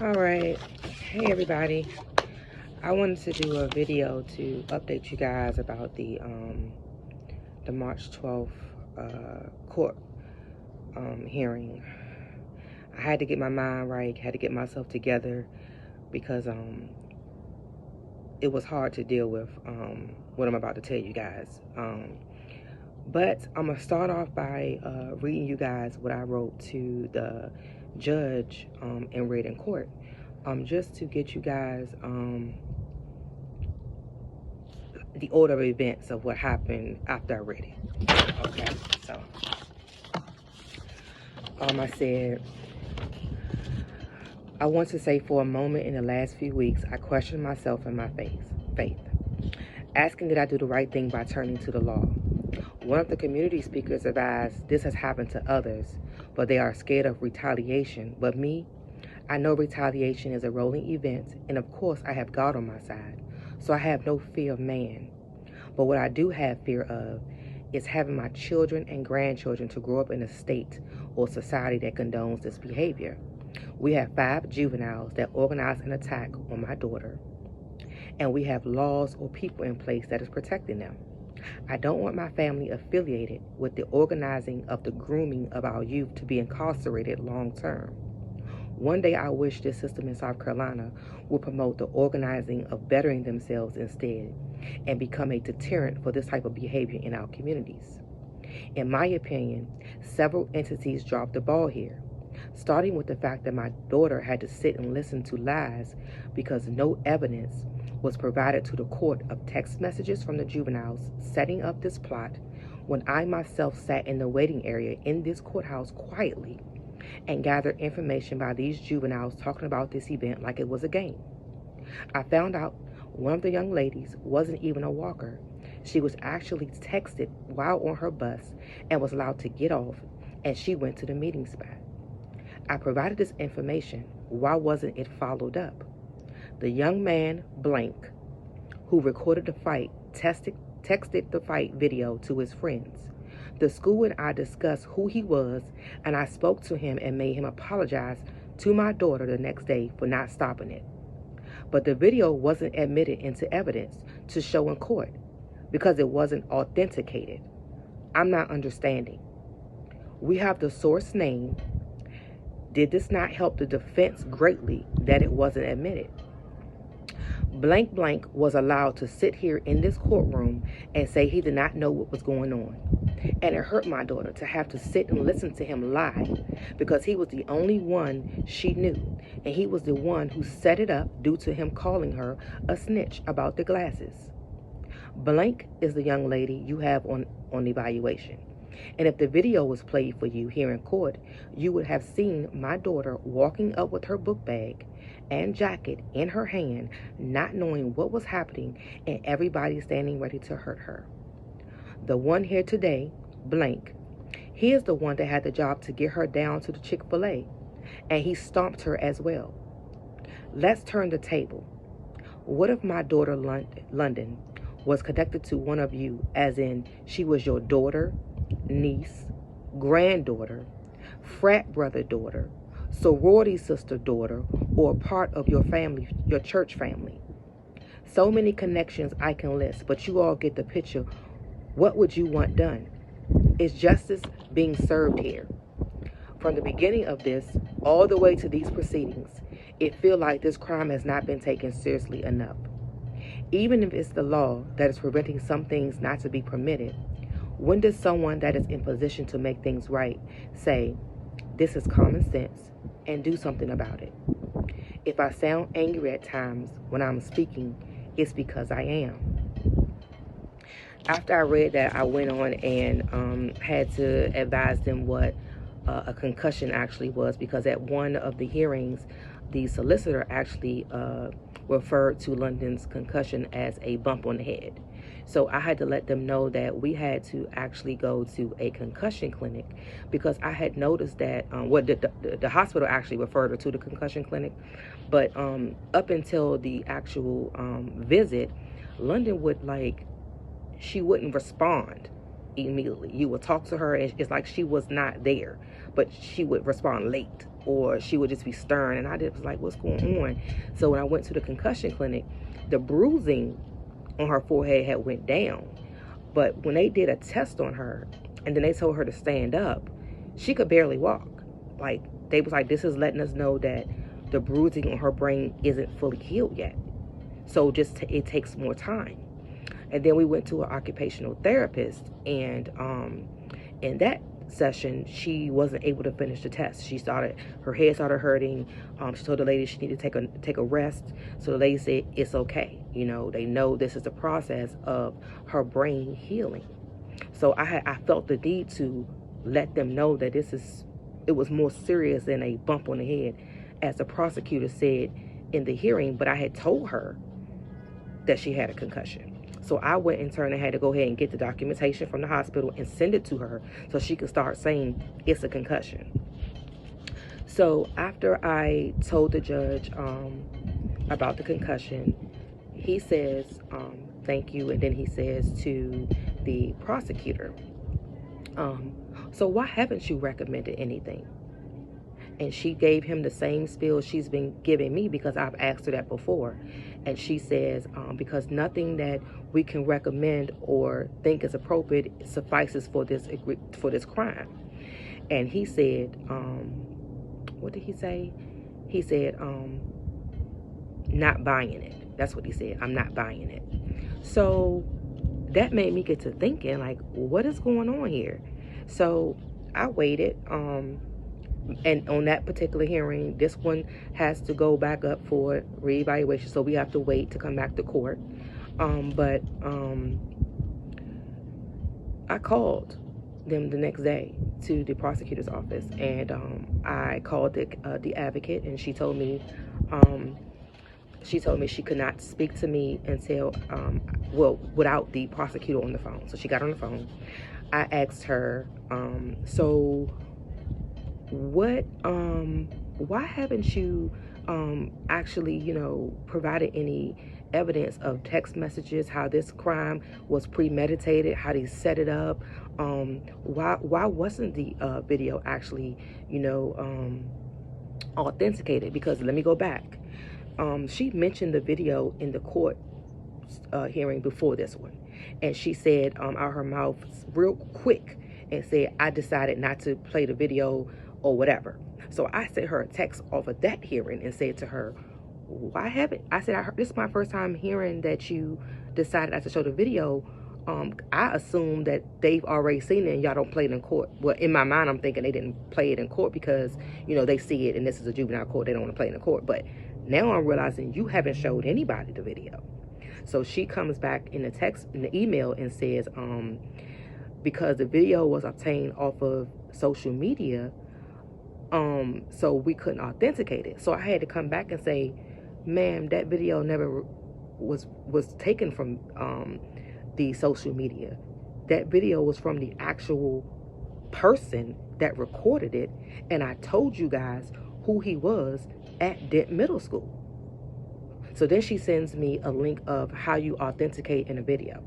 All right. Hey, everybody. I wanted to do a video to update you guys about the March 12th court hearing. I had to get my mind right, had to get myself together because it was hard to deal with what I'm about to tell you guys. But I'm going to start off by reading you guys what I wrote to the judge and read in court, just to get you guys the order of events of what happened after I read it. Okay, so I said, I want to say for a moment in the last few weeks, I questioned myself and my faith, asking did I do the right thing by turning to the law. One of the community speakers advised this has happened to others, but they are scared of retaliation. But me, I know retaliation is a rolling event, and of course I have God on my side, so I have no fear of man. But what I do have fear of is having my children and grandchildren to grow up in a state or society that condones this behavior. We have 5 juveniles that organize an attack on my daughter, and we have laws or people in place that is protecting them. I don't want my family affiliated with the organizing of the grooming of our youth to be incarcerated long term. One day I wish this system in South Carolina would promote the organizing of bettering themselves instead and become a deterrent for this type of behavior in our communities. In my opinion, several entities dropped the ball here, starting with the fact that my daughter had to sit and listen to lies because no evidence was provided to the court of text messages from the juveniles setting up this plot when I myself sat in the waiting area in this courthouse quietly and gathered information by these juveniles talking about this event like it was a game. I found out one of the young ladies wasn't even a walker. She was actually texted while on her bus and was allowed to get off, and she went to the meeting spot. I provided this information. Why wasn't it followed up? The young man, blank, who recorded the fight, texted the fight video to his friends. The school and I discussed who he was, and I spoke to him and made him apologize to my daughter the next day for not stopping it. But the video wasn't admitted into evidence to show in court because it wasn't authenticated. I'm not understanding. We have the source name. Did this not help the defense greatly that it wasn't admitted? Blank blank was allowed to sit here in this courtroom and say he did not know what was going on. And it hurt my daughter to have to sit and listen to him lie because he was the only one she knew. And he was the one who set it up due to him calling her a snitch about the glasses. Blank is the young lady you have on evaluation. And if the video was played for you here in court, you would have seen my daughter walking up with her book bag and jacket in her hand, not knowing what was happening, and everybody standing ready to hurt her. The one here today, blank, he is the one that had the job to get her down to the Chick-fil-A, and he stomped her as well. Let's turn the table. What if my daughter London was connected to one of you, as in she was your daughter, niece, granddaughter, frat brother daughter, sorority sister daughter, or part of your family, your church family? So many connections I can list, but you all get the picture. What would you want done? Is justice being served here? From the beginning of this all the way to these proceedings, it feels like this crime has not been taken seriously enough. Even if it's the law that is preventing some things not to be permitted, when does someone that is in position to make things right say, this is common sense, and do something about it? If I sound angry at times when I'm speaking, it's because I am. After I read that, I went on and had to advise them what a concussion actually was, because at one of the hearings, the solicitor actually referred to London's concussion as a bump on the head. So I had to let them know that we had to actually go to a concussion clinic, because I had noticed that the hospital actually referred her to the concussion clinic, but up until the actual visit, London would she wouldn't respond immediately. You would talk to her and it's like she was not there. but she would respond late, or she would just be stern. And I just was like, what's going on? So when I went to the concussion clinic, the bruising on her forehead had went down. But when they did a test on her, and then they told her to stand up, she could barely walk. Like, they was like, this is letting us know that the bruising on her brain isn't fully healed yet. So just it takes more time. And then we went to an occupational therapist, and in that session, she wasn't able to finish the test. Her head started hurting. She told the lady she needed to take a rest. So the lady said it's okay. You know, they know this is the process of her brain healing. So I felt the need to let them know that it was more serious than a bump on the head, as the prosecutor said in the hearing. But I had told her that she had a concussion. So I went in turn and had to go ahead and get the documentation from the hospital and send it to her so she could start saying it's a concussion. So after I told the judge about the concussion, he says, thank you. And then he says to the prosecutor, so why haven't you recommended anything? And she gave him the same spiel she's been giving me, because I've asked her that before. And she says, because nothing that we can recommend or think is appropriate suffices for this crime. And he said, what did he say? He said, not buying it. That's what he said. I'm not buying it. So that made me get to thinking, like, what is going on here? So I waited. And on that particular hearing, this one has to go back up for reevaluation, so we have to wait to come back to court. But I called them the next day to the prosecutor's office, and I called the advocate, and she told me she could not speak to me until without the prosecutor on the phone. So she got on the phone. I asked her, so why haven't you actually, provided any evidence of text messages, how this crime was premeditated, how they set it up? Why wasn't the video actually, authenticated? Because let me go back. She mentioned the video in the court hearing before this one, and she said out her mouth real quick and said, I decided not to play the video or whatever. So I sent her a text off of that hearing and said to her, why haven't I said, this is my first time hearing that you decided not to show the video. I assume that they've already seen it and y'all don't play it in court. Well, in my mind, I'm thinking they didn't play it in court because, they see it and this is a juvenile court. They don't want to play it in court. But now I'm realizing you haven't showed anybody the video. So she comes back in the email and says, because the video was obtained off of social media, so we couldn't authenticate it. So I had to come back and say, ma'am, that video never was taken from the social media. That video was from the actual person that recorded it, and I told you guys who he was at Dent Middle School. So then she sends me a link of how you authenticate in a video.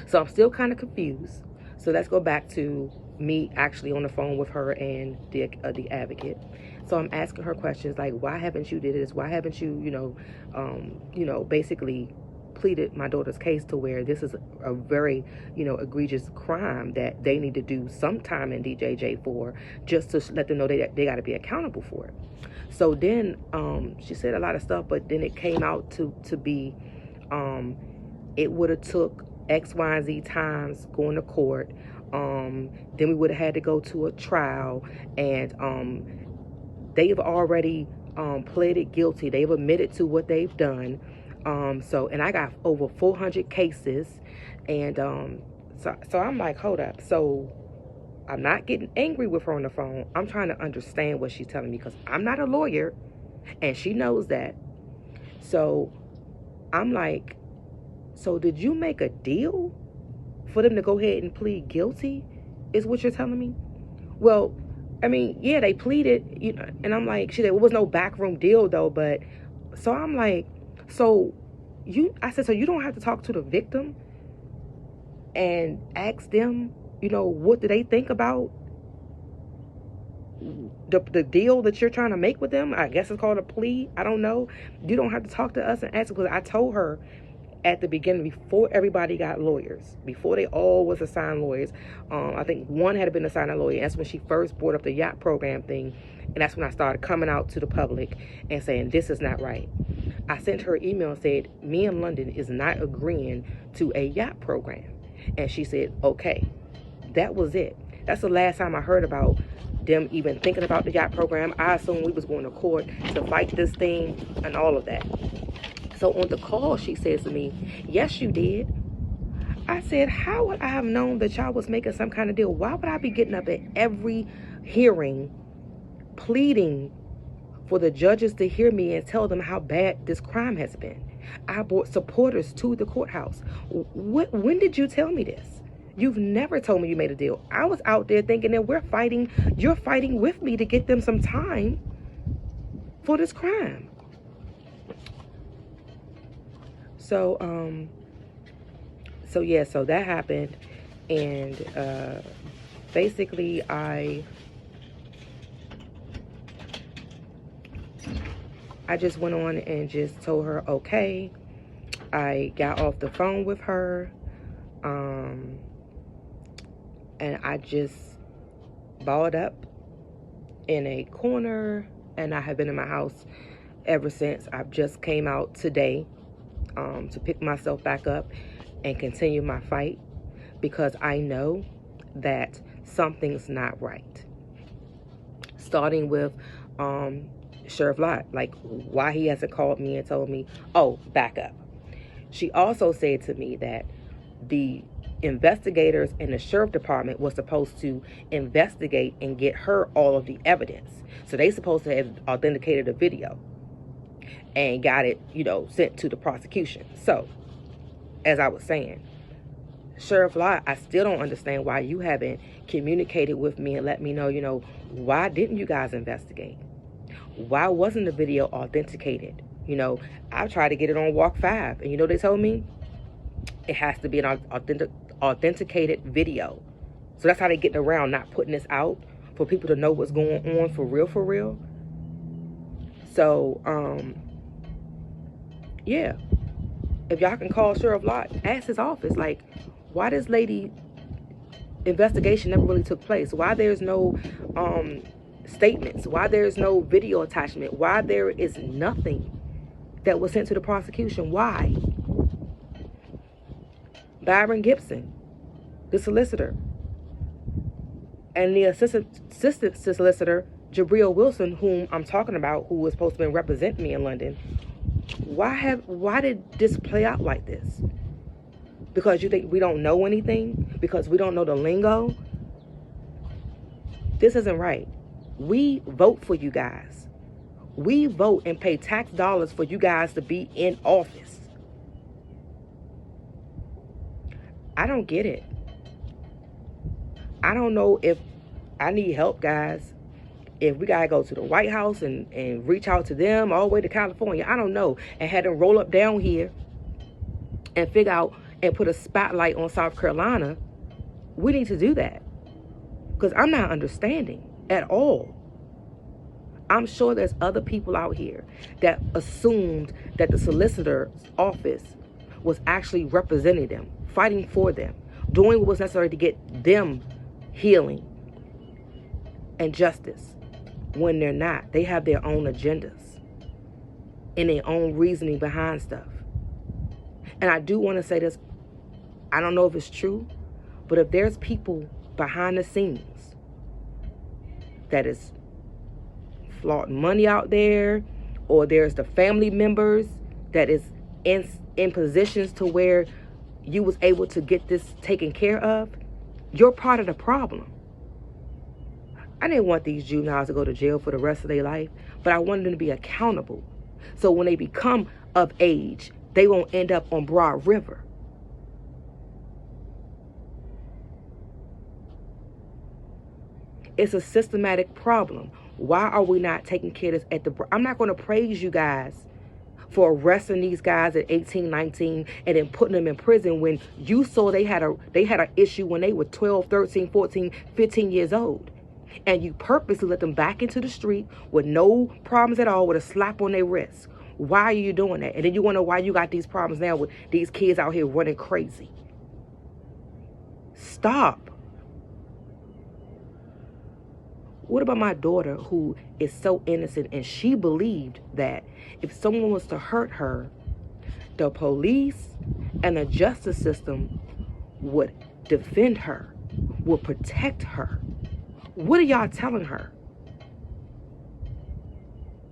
So I'm still kind of confused. So let's go back to me actually on the phone with her and the advocate. So I'm asking her questions like, why haven't you did this? Why haven't you, basically pleaded my daughter's case to where this is a very, egregious crime that they need to do some time in DJJ for, just to let them know they got to be accountable for it. So then she said a lot of stuff, but then it came out to be it would have took X, Y, and Z times going to court. Then we would have had to go to a trial, and they've already pleaded guilty. They've admitted to what they've done. And I got over 400 cases, and so I'm like, hold up. So I'm not getting angry with her on the phone. I'm trying to understand what she's telling me, because I'm not a lawyer, and she knows that. So I'm like, so did you make a deal for them to go ahead and plead guilty, is what you're telling me? Well, I mean, yeah, they pleaded, and I'm like, she said, it was no backroom deal though. But so I'm like, I said, so you don't have to talk to the victim and ask them, what do they think about the deal that you're trying to make with them, I guess it's called a plea, I don't know. You don't have to talk to us and ask, because I told her at the beginning, before everybody got lawyers, before they all was assigned lawyers, I think one had been assigned a lawyer. That's when she first brought up the yacht program thing, and that's when I started coming out to the public and saying, this is not right. I sent her an email and said, me and London is not agreeing to a yacht program. And she said, okay. That was it. That's the last time I heard about them even thinking about the yacht program. I assumed we was going to court to fight this thing and all of that. So on the call, she says to me, yes, you did. I said, how would I have known that y'all was making some kind of deal? Why would I be getting up at every hearing pleading for the judges to hear me and tell them how bad this crime has been? I brought supporters to the courthouse. When did you tell me this? You've never told me you made a deal. I was out there thinking that you're fighting with me to get them some time for this crime. So that happened, and basically I just went on and just told her, okay. I got off the phone with her, and I just balled up in a corner, and I have been in my house ever since. I've just came out today to pick myself back up and continue my fight, because I know that something's not right. Starting with Sheriff Lott, like why he hasn't called me and told me, oh, back up. She also said to me that the investigators in the sheriff department was supposed to investigate and get her all of the evidence. So they supposed to have authenticated the video and got it, sent to the prosecution. So, as I was saying, Sheriff Lott, I still don't understand why you haven't communicated with me and let me know, why didn't you guys investigate? Why wasn't the video authenticated? I tried to get it on Walk 5, and they told me it has to be an authenticated video. So that's how they get around not putting this out for people to know what's going on for real. So, yeah. If y'all can call Sheriff Lott, ask his office, like, why this lady investigation never really took place? Why there's no statements? Why there's no video attachment? Why there is nothing that was sent to the prosecution? Why? Byron Gibson, the solicitor, and the assistant solicitor, Jabril Wilson, whom I'm talking about, who was supposed to be representing me in London. Why did this play out like this? Because you think we don't know anything? Because we don't know the lingo? This isn't right. We vote for you guys. We vote and pay tax dollars for you guys to be in office. I don't get it. I don't know if I need help, guys. If we gotta go to the White House and reach out to them all the way to California, I don't know. And had them roll up down here and figure out and put a spotlight on South Carolina. We need to do that. Because I'm not understanding at all. I'm sure there's other people out here that assumed that the solicitor's office was actually representing them, fighting for them, doing what was necessary to get them healing and justice, when they're not. They have their own agendas and their own reasoning behind stuff. And I do want to say this. I don't know if it's true, but if there's people behind the scenes that is flaunting money out there, or there's the family members that is in positions to where you was able to get this taken care of, you're part of the problem. I didn't want these juveniles to go to jail for the rest of their life, but I wanted them to be accountable. So when they become of age, they won't end up on Broad River. It's a systematic problem. Why are we not taking care of this I'm not going to praise you guys for arresting these guys at 18, 19 and then putting them in prison when you saw they had an issue when they were 12, 13, 14, 15 years old. and you purposely let them back into the street with no problems at all, with a slap on their wrist. Why are you doing that? And then you wonder why you got these problems now with these kids out here running crazy. Stop. What about my daughter who is so innocent and she believed that if someone was to hurt her, the police and the justice system would defend her, would protect her? What are y'all telling her?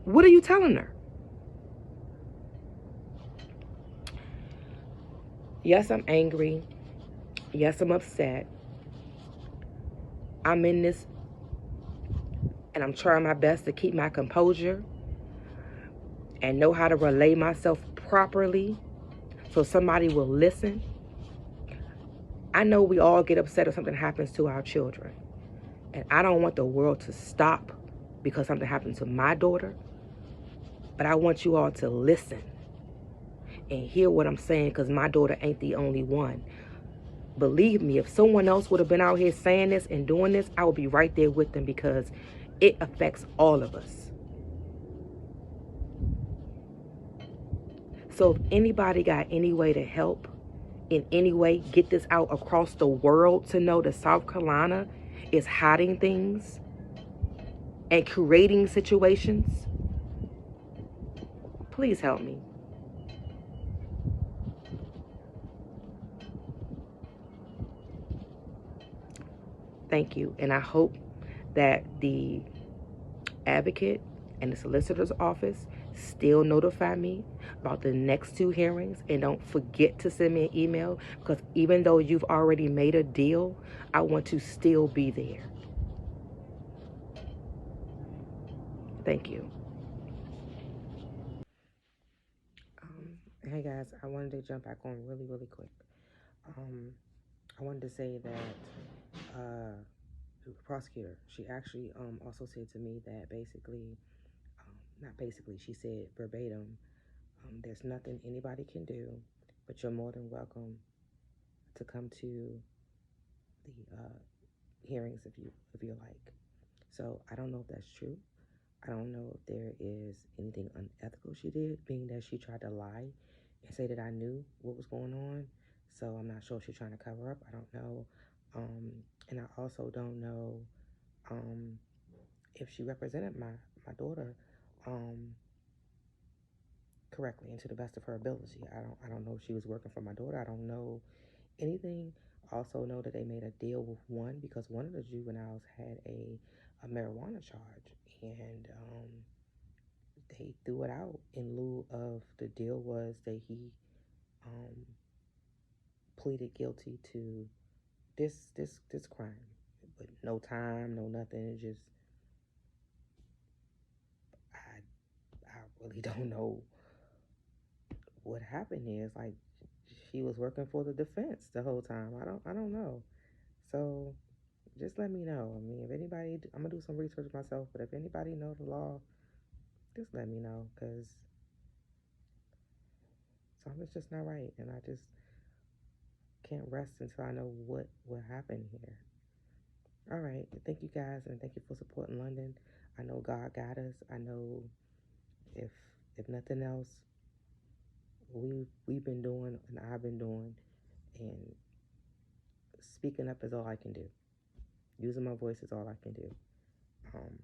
What are you telling her? Yes, I'm angry. Yes, I'm upset. I'm in this and I'm trying my best to keep my composure and know how to relay myself properly so somebody will listen. I know we all get upset if something happens to our children. And I don't want the world to stop because something happened to my daughter. But I want you all to listen and hear what I'm saying, because my daughter ain't the only one. Believe me, if someone else would have been out here saying this and doing this, I would be right there with them, because it affects all of us. So if anybody got any way to help, in any way, get this out across the world to know that South Carolina is hiding things and creating situations, please help me. Thank you. And I hope that the advocate and the solicitor's office still notify me about the next 2 hearings, and don't forget to send me an email, because even though you've already made a deal, I want to still be there. Thank you. Hey guys, I wanted to jump back on really quick. I wanted to say that the prosecutor, she actually also said to me that basically, not basically, she said verbatim, there's nothing anybody can do, but you're more than welcome to come to the hearings if you like. So I don't know if that's true. I don't know if there is anything unethical she did, being that she tried to lie and say that I knew what was going on. So I'm not sure if she's trying to cover up. I don't know. And I also don't know if she represented my daughter correctly and to the best of her ability. I don't know if she was working for my daughter. I don't know anything. Also know that they made a deal with one, because one of the juveniles had a marijuana charge, and they threw it out in lieu of, the deal was that he um, pleaded guilty to this crime, but no time, no nothing. It just, I really don't know what happened here. It's like she was working for the defense the whole time. I don't know. So just let me know. I mean, if anybody, I'm gonna do some research myself, but if anybody knows the law, just let me know, because something's just not right, and I just can't rest until I know what happened here. All right, thank you guys, and thank you for supporting London. I know God got us. I know if nothing else, we've been doing, and I've been doing, and speaking up is all I can do. Using my voice is all I can do. Um,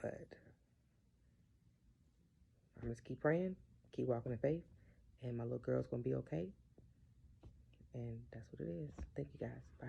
but I'm just keep praying, keep walking in faith, and my little girl's gonna be okay. And that's what it is. Thank you guys. Bye.